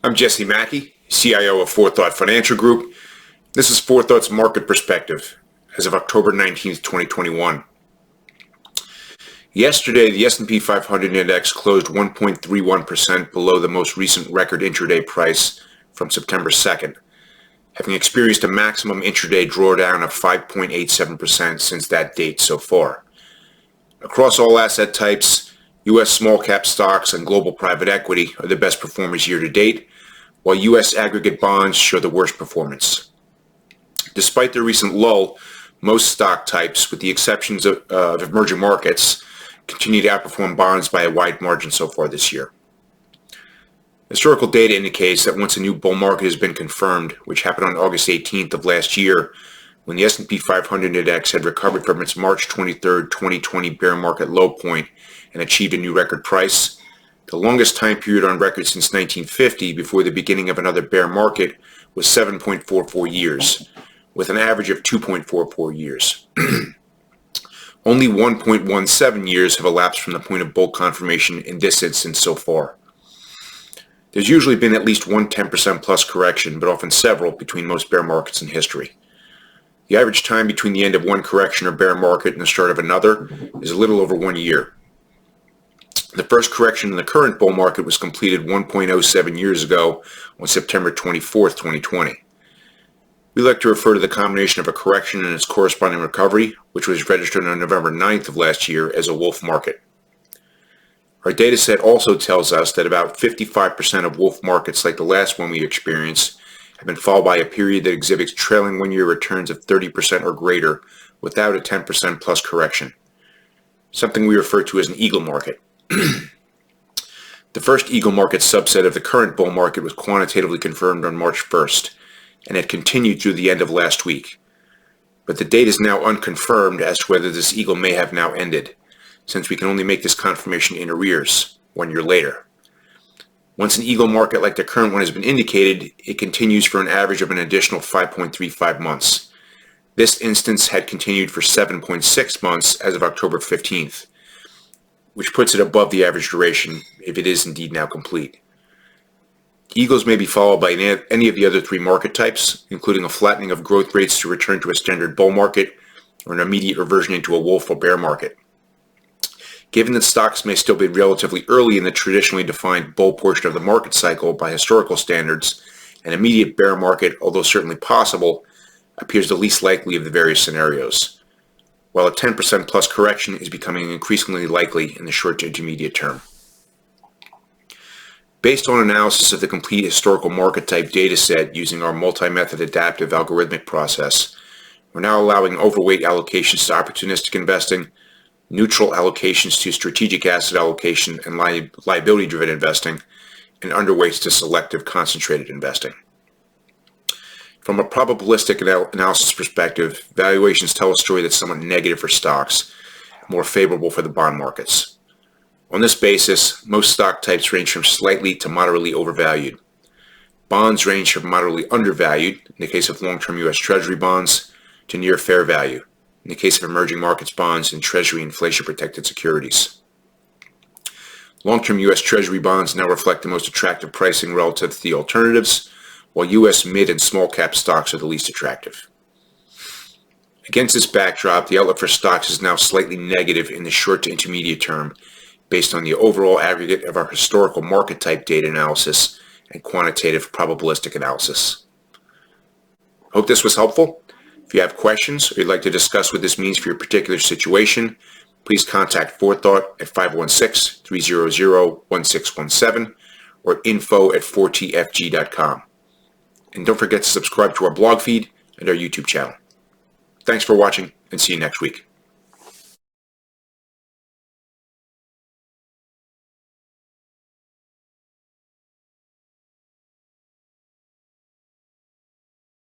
I'm Jesse Mackey, CIO of 4Thought Financial Group. This is 4Thought's Market Perspective as of October 19th, 2021. Yesterday, the S&P 500 index closed 1.31% below the most recent record intraday price from September 2nd, having experienced a maximum intraday drawdown of 5.87% since that date so far. Across all asset types, U.S. small-cap stocks and global private equity are the best performers year-to-date, while U.S. aggregate bonds show the worst performance. Despite the recent lull, most stock types, with the exceptions of emerging markets, continue to outperform bonds by a wide margin so far this year. Historical data indicates that once a new bull market has been confirmed, which happened on August 18th of last year, when the S&P 500 index had recovered from its March 23rd, 2020 bear market low point and achieved a new record price, the longest time period on record since 1950 before the beginning of another bear market was 7.44 years, with an average of 2.44 years. Only 1.17 years have elapsed from the point of bull confirmation in this instance so far. There's usually been at least one 10% plus correction, but often several between most bear markets in history. The average time between the end of one correction or bear market and the start of another is a little over 1 year. The first correction in the current bull market was completed 1.07 years ago on September 24th, 2020. We like to refer to the combination of a correction and its corresponding recovery, which was registered on November 9th of last year, as a wolf market. Our data set also tells us that about 55% of wolf markets like the last one we experienced have been followed by a period that exhibits trailing one-year returns of 30% or greater without a 10% plus correction, something we refer to as an eagle market. The first eagle market subset of the current bull market was quantitatively confirmed on March 1st and had continued through the end of last week. But the date is now unconfirmed as to whether this eagle may have now ended, since we can only make this confirmation in arrears 1 year later. Once an eagle market like the current one has been indicated, it continues for an average of an additional 5.35 months. This instance had continued for 7.6 months as of October 15th, which puts it above the average duration if it is indeed now complete. Eagles may be followed by any of the other three market types, including a flattening of growth rates to return to a standard bull market or an immediate reversion into a wolf or bear market. Given that stocks may still be relatively early in the traditionally defined bull portion of the market cycle by historical standards, an immediate bear market, although certainly possible, appears the least likely of the various scenarios, while a 10% plus correction is becoming increasingly likely in the short to intermediate term. Based on analysis of the complete historical market type data set using our multi-method adaptive algorithmic process, we're now allowing overweight allocations to opportunistic investing, neutral allocations to strategic asset allocation and liability-driven investing, and underweights to selective concentrated investing. From a probabilistic analysis perspective, valuations tell a story that's somewhat negative for stocks, more favorable for the bond markets. On this basis, most stock types range from slightly to moderately overvalued. Bonds range from moderately undervalued, in the case of long-term U.S. Treasury bonds, to near fair value, in the case of emerging markets bonds and Treasury inflation-protected securities. Long-term U.S. Treasury bonds now reflect the most attractive pricing relative to the alternatives, while U.S. mid and small-cap stocks are the least attractive. Against this backdrop, the outlook for stocks is now slightly negative in the short to intermediate term, based on the overall aggregate of our historical market type data analysis and quantitative probabilistic analysis. Hope this was helpful. If you have questions or you'd like to discuss what this means for your particular situation, please contact 4Thought at 516-300-1617 or info@4tfg.com. And don't forget to subscribe to our blog feed and our YouTube channel. Thanks for watching, and see you next week.